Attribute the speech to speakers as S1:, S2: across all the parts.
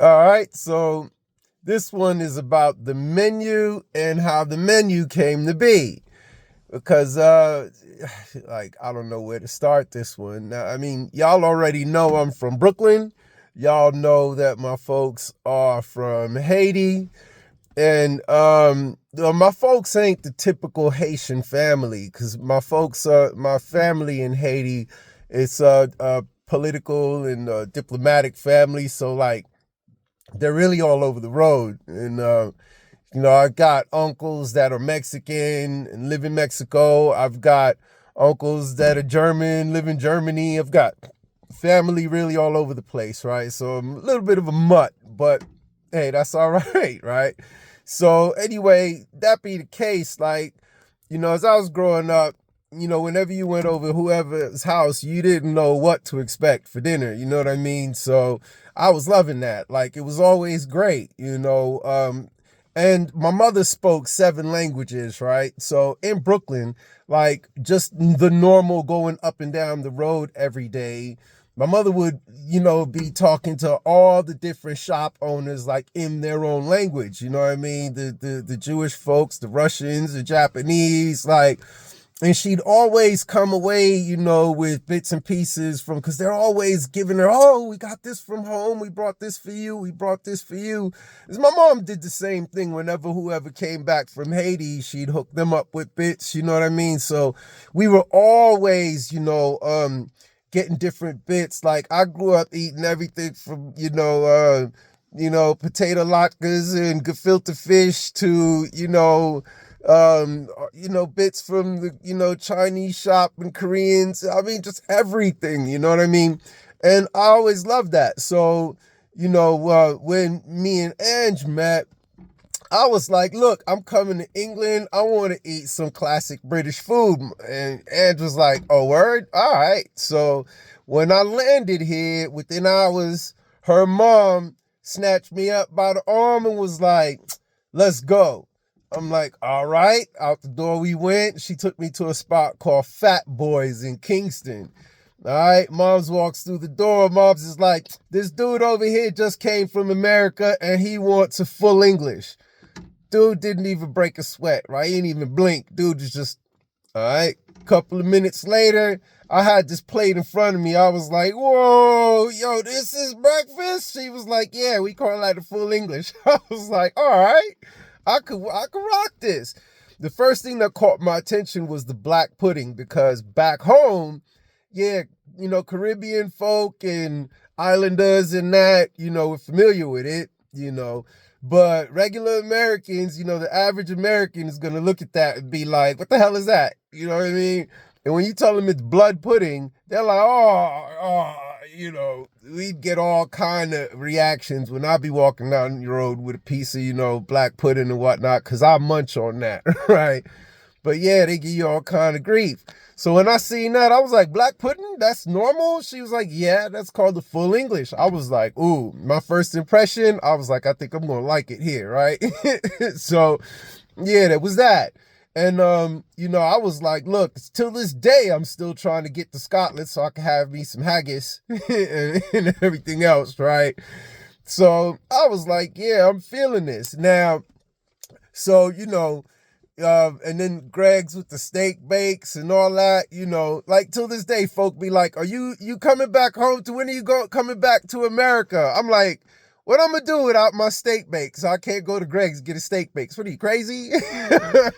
S1: All right, so this one is about the menu and how the menu came to be. Because like I don't know where to start this one. Now, I mean, y'all already know I'm from Brooklyn. Y'all know that my folks are from Haiti. And my folks ain't the typical Haitian family because my family in Haiti, it's a political and diplomatic family. So like they're really all over the road. And I got uncles that are Mexican and live in Mexico. I've got uncles that are German, live in Germany. I've got family really all over the place, right? So I'm a little bit of a mutt, but hey, that's all right, right? So anyway, that be the case, like, as I was growing up, whenever you went over whoever's house, you didn't know what to expect for dinner. You know what I mean? So I was loving that. Like, it was always great, and my mother spoke 7 languages, right? So in Brooklyn, like just the normal going up and down the road every day, my mother would, be talking to all the different shop owners like in their own language. You know what I mean? The Jewish folks, the Russians, the Japanese, like, and she'd always come away, with bits and pieces from, because they're always giving her, oh, we got this from home. We brought this for you. We brought this for you. Because my mom did the same thing whenever whoever came back from Haiti, she'd hook them up with bits. You know what I mean? So we were always, getting different bits. Like I grew up eating everything from, potato latkes and gefilte fish to, bits from the, Chinese shop and Koreans. I mean, just everything, you know what I mean? And I always loved that. So, when me and Ange met, I was like, look, I'm coming to England. I want to eat some classic British food. And Ange was like, oh, word? All right. So when I landed here, within hours, her mom snatched me up by the arm and was like, let's go. I'm like, all right. Out the door we went. She took me to a spot called Fat Boys in Kingston. All right. Moms walks through the door. Moms is like, this dude over here just came from America and he wants a full English. Dude didn't even break a sweat, right? He didn't even blink. Dude was just, all right. A couple of minutes later, I had this plate in front of me. I was like, whoa, yo, this is breakfast? She was like, yeah, we call that a full English. I was like, all right, I could rock this. The first thing that caught my attention was the black pudding, because back home, yeah, Caribbean folk and islanders and that, we're familiar with it, But regular Americans, the average American is going to look at that and be like, what the hell is that? You know what I mean? And when you tell them it's blood pudding, they're like, we'd get all kind of reactions when I be walking down the road with a piece of, black pudding and whatnot, because I munch on that, right? But yeah, they give you all kind of grief. So when I seen that, I was like, black pudding? That's normal? She was like, yeah, that's called the full English. I was like, ooh, my first impression, I was like, I think I'm going to like it here, right? So yeah, that was that. And, I was like, look, till this day, I'm still trying to get to Scotland so I can have me some haggis and everything else, right? So I was like, yeah, I'm feeling this. Now, so, and then Greg's with the steak bakes and all that, like till this day, folk be like, are you coming back home when are you coming back to America? I'm like, what I'm gonna do without my steak bakes? I can't go to Greg's and get a steak bakes. What are you, crazy?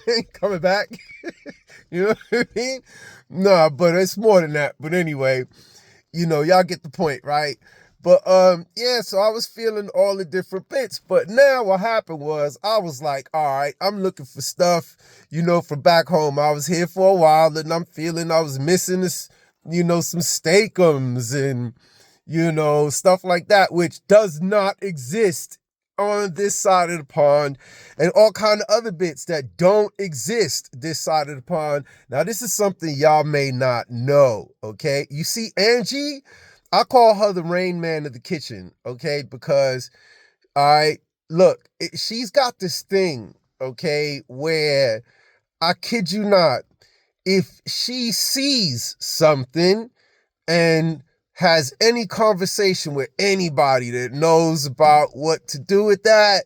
S1: Ain't coming back. You know what I mean? No, but it's more than that. But anyway, y'all get the point, right? But yeah, so I was feeling all the different bits. But now what happened was I was like, all right, I'm looking for stuff, from back home. I was here for a while and I'm feeling I was missing this, some steakums and, stuff like that, which does not exist on this side of the pond, and all kind of other bits that don't exist this side of the pond. Now, this is something y'all may not know, okay? You see Angie? I call her the Rain Man of the kitchen, okay? Because, look, she's got this thing, okay, where, I kid you not, if she sees something and has any conversation with anybody that knows about what to do with that,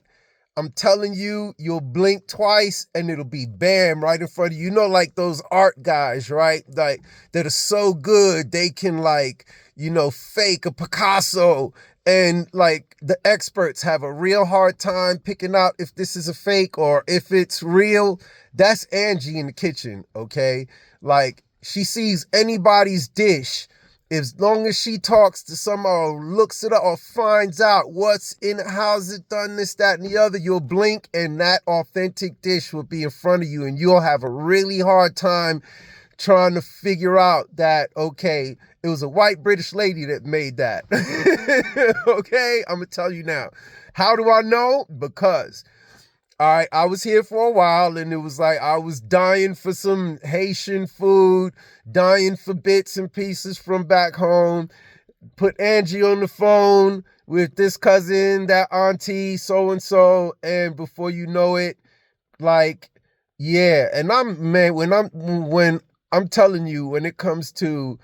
S1: I'm telling you, you'll blink twice and it'll be bam right in front of you. You know, like those art guys, right? Like that are so good, they can like, fake a Picasso. And like the experts have a real hard time picking out if this is a fake or if it's real. That's Angie in the kitchen, okay? Like she sees anybody's dish, as long as she talks to someone or looks it up or finds out what's in it, how's it done, this, that, and the other, you'll blink and that authentic dish will be in front of you and you'll have a really hard time trying to figure out that, okay, it was a white British lady that made that. Okay, I'm going to tell you now. How do I know? Because all right, I was here for a while and it was like I was dying for some Haitian food, dying for bits and pieces from back home. Put Angie on the phone with this cousin, that auntie, so-and-so, and before you know it, like, yeah. And when I'm telling you, when it comes to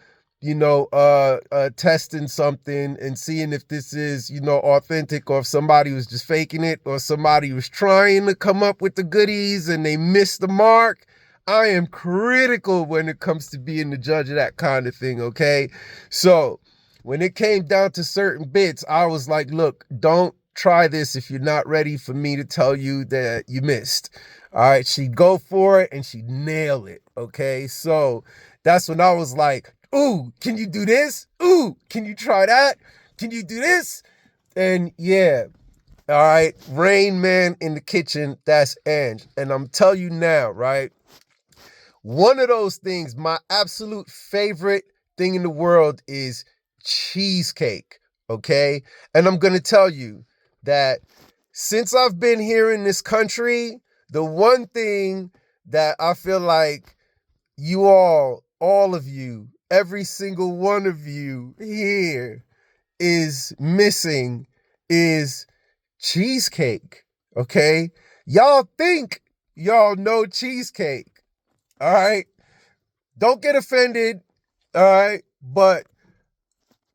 S1: testing something and seeing if this is, authentic or if somebody was just faking it or somebody was trying to come up with the goodies and they missed the mark. I am critical when it comes to being the judge of that kind of thing, okay? So when it came down to certain bits, I was like, look, don't try this if you're not ready for me to tell you that you missed. All right, she'd go for it and she'd nail it, okay? So that's when I was like, ooh, can you do this? Ooh, can you try that? Can you do this? And yeah, all right, Rain Man in the kitchen, that's Ange. And I'm telling you now, right? One of those things, my absolute favorite thing in the world is cheesecake, okay? And I'm going to tell you that since I've been here in this country, the one thing that I feel like you all of you, every single one of you here is missing is cheesecake, okay? Y'all think y'all know cheesecake, all right? Don't get offended, all right? But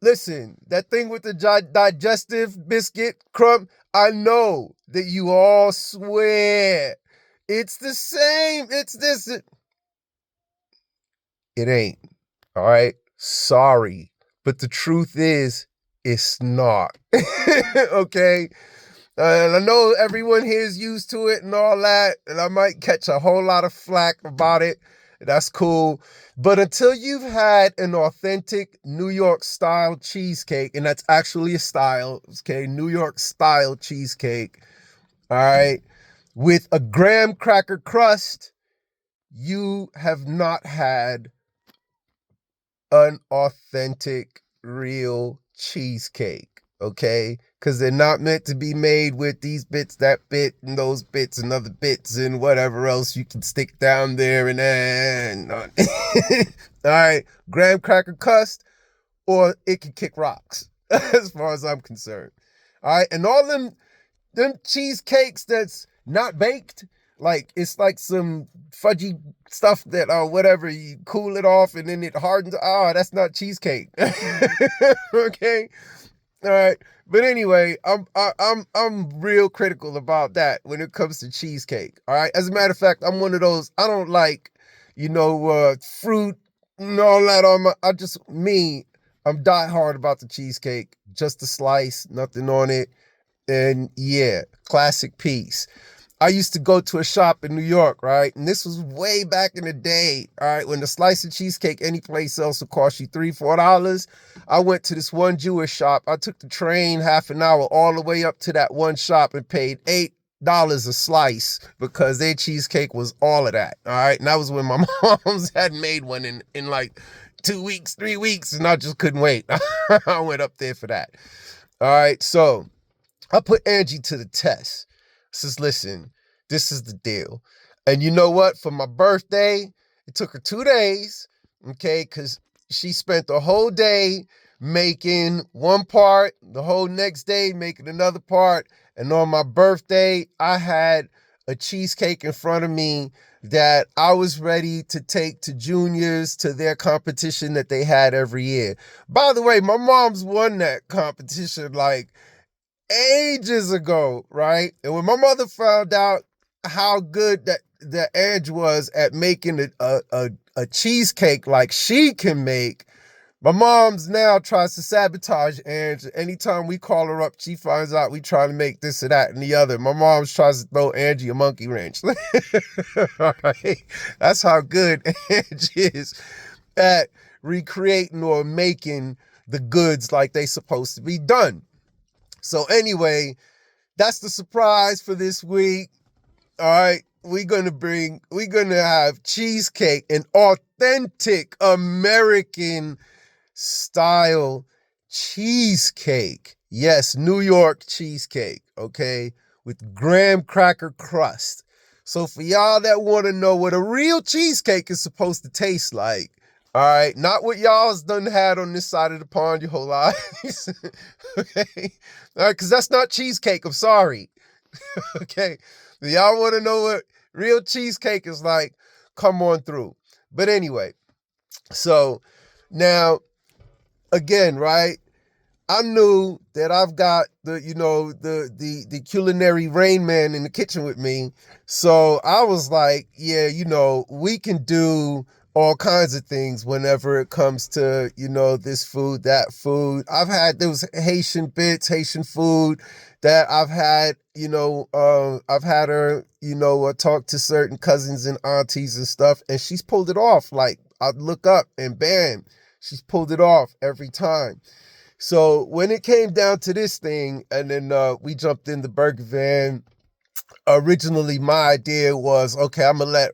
S1: listen, that thing with the digestive biscuit crumb, I know that you all swear it's the same, it's this. It ain't. All right. Sorry. But the truth is, it's not. Okay. And I know everyone here is used to it and all that. And I might catch a whole lot of flack about it. That's cool. But until you've had an authentic New York style cheesecake, and that's actually a style, okay, New York style cheesecake, all right, with a graham cracker crust, you have not had an authentic, real cheesecake, okay? Because they're not meant to be made with these bits, that bit, and those bits, and other bits, and whatever else you can stick down there, and all right, graham cracker crust, or it can kick rocks, as far as I'm concerned. All right, and all them cheesecakes that's not baked, like it's like some fudgy stuff that or whatever, you cool it off and then it hardens. Oh, that's not cheesecake. Okay. All right. But anyway, I'm real critical about that when it comes to cheesecake. All right. As a matter of fact, I'm one of those, I don't like, fruit and all that on I'm die hard about the cheesecake. Just a slice, nothing on it. And yeah, classic piece. I used to go to a shop in New York, right? And this was way back in the day, all right? When the slice of cheesecake any place else would cost you $3, $4. I went to this one Jewish shop. I took the train half an hour all the way up to that one shop and paid $8 a slice because their cheesecake was all of that, all right? And that was when my mom's had made one in like 2 weeks, 3 weeks, and I just couldn't wait. I went up there for that. All right, so I put Angie to the test. Says, listen, this is the deal. And you know what? For my birthday, it took her 2 days, okay, because she spent the whole day making one part, the whole next day making another part. And on my birthday, I had a cheesecake in front of me that I was ready to take to juniors to their competition that they had every year. By the way, my mom's won that competition like ages ago, right? And when my mother found out how good that Ange was at making a cheesecake like she can make, my mom's now tries to sabotage Ange. Anytime we call her up, she finds out we trying to make this or that and the other. My mom's tries to throw Angie a monkey wrench. All right? That's how good Ange is at recreating or making the goods like they supposed to be done. So anyway, that's the surprise for this week. All right. We're gonna have cheesecake, an authentic American style cheesecake. Yes, New York cheesecake, okay, with graham cracker crust. So for y'all that want to know what a real cheesecake is supposed to taste like, all right, not what y'all's done had on this side of the pond your whole lives, okay, all right, because that's not cheesecake, I'm sorry, okay, if y'all want to know what real cheesecake is like, come on through. But anyway, so now, again, right? I knew that I've got the culinary Rain Man in the kitchen with me. So I was like, yeah, we can do all kinds of things whenever it comes to, this food, that food. There was Haitian bits, Haitian food that I've had, I've had her, talk to certain cousins and aunties and stuff, and she's pulled it off. Like, I'd look up and bam, she's pulled it off every time. So when it came down to this thing, and then we jumped in the burger van, originally my idea was, okay, I'm gonna let,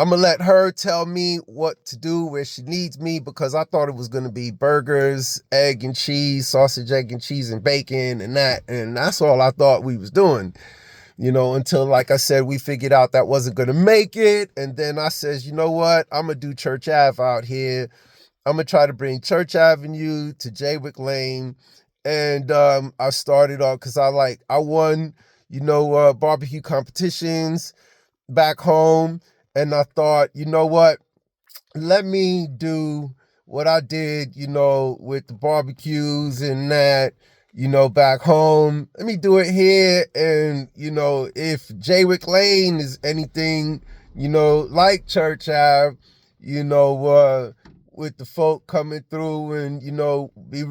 S1: I'm gonna let her tell me what to do, where she needs me, because I thought it was gonna be burgers, egg and cheese, sausage, egg and cheese and bacon and that. And that's all I thought we was doing, until, like I said, we figured out that wasn't gonna make it. And then I says, you know what? I'm gonna do Church Ave out here. I'm gonna try to bring Church Avenue to Jaywick Lane. And I started off because I won, barbecue competitions back home. And I thought, you know what? Let me do what I did, with the barbecues and that, back home. Let me do it here. And, if Jaywick Lane is anything, like Church Ave, with the folk coming through and, be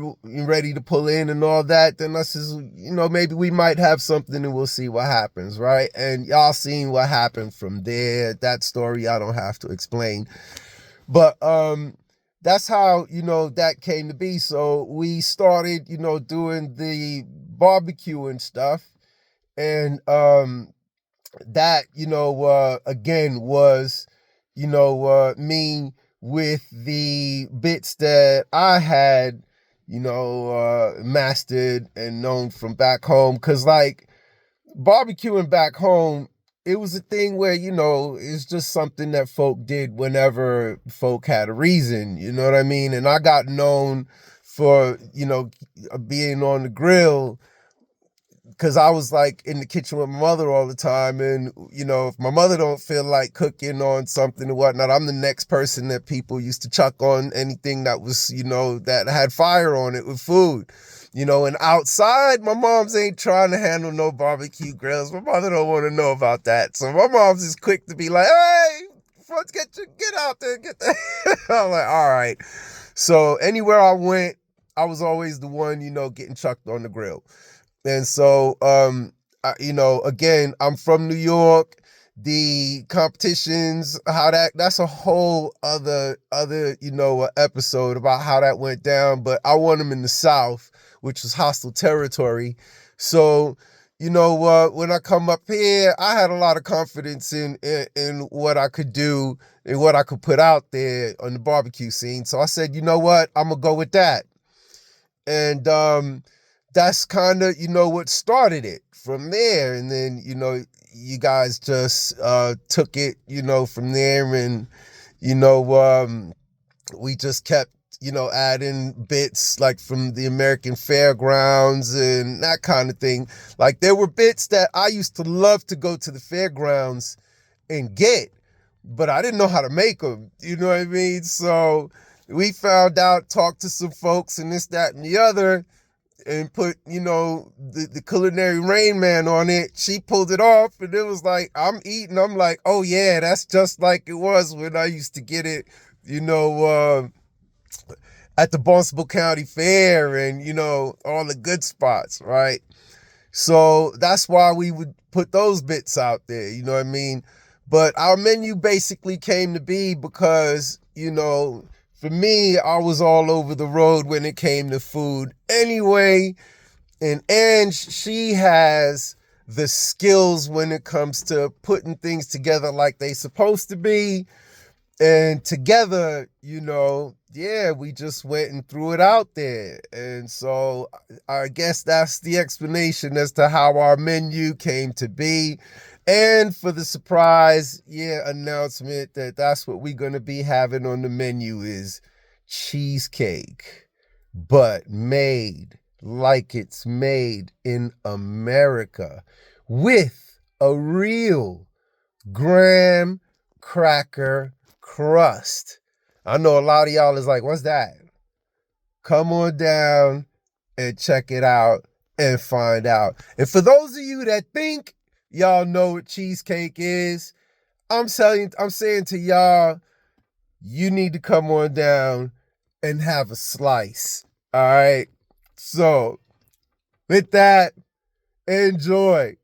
S1: ready to pull in and all that, then I says, maybe we might have something and we'll see what happens, right? And y'all seen what happened from there. That story I don't have to explain. But that's how, that came to be. So we started, doing the barbecue and stuff. And that, again, was, me with the bits that I had, mastered and known from back home. Because, like, barbecuing back home, it was a thing where, it's just something that folk did whenever folk had a reason, you know what I mean? And I got known for, being on the grill, because I was like in the kitchen with my mother all the time. And, if my mother don't feel like cooking on something or whatnot, I'm the next person that people used to chuck on anything that was, that had fire on it with food. And outside, my mom's ain't trying to handle no barbecue grills. My mother don't want to know about that. So my mom's is quick to be like, hey, let's get out there, get that. I'm like, all right. So anywhere I went, I was always the one, getting chucked on the grill. And so, again, I'm from New York. The competitions, that's a whole other, episode about how that went down. But I won them in the South, which was hostile territory. So, when I come up here, I had a lot of confidence in what I could do and what I could put out there on the barbecue scene. So I said, you know what, I'm gonna go with that. And that's kind of, what started it from there. And then, you guys just took it, from there. And, we just kept, adding bits like from the American Fairgrounds and that kind of thing. Like, there were bits that I used to love to go to the fairgrounds and get, but I didn't know how to make them. You know what I mean? So we found out, talked to some folks and this, that, and the other, and put, the culinary Rain Man on it. She pulled it off, and it was like, I'm eating. I'm like, oh yeah, that's just like it was when I used to get it, at the Barnstable County Fair and, all the good spots, right? So that's why we would put those bits out there, you know what I mean? But our menu basically came to be because, for me, I was all over the road when it came to food anyway. And Ange, she has the skills when it comes to putting things together like they supposed to be. And together, yeah, we just went and threw it out there. And so I guess that's the explanation as to how our menu came to be. And for the surprise, announcement that that's what we're going to be having on the menu is cheesecake, but made like it's made in America with a real graham cracker crust. I know a lot of y'all is like, what's that? Come on down and check it out and find out. And for those of you that think y'all know what cheesecake is, I'm saying to y'all, you need to come on down and have a slice. All right. So with that, enjoy.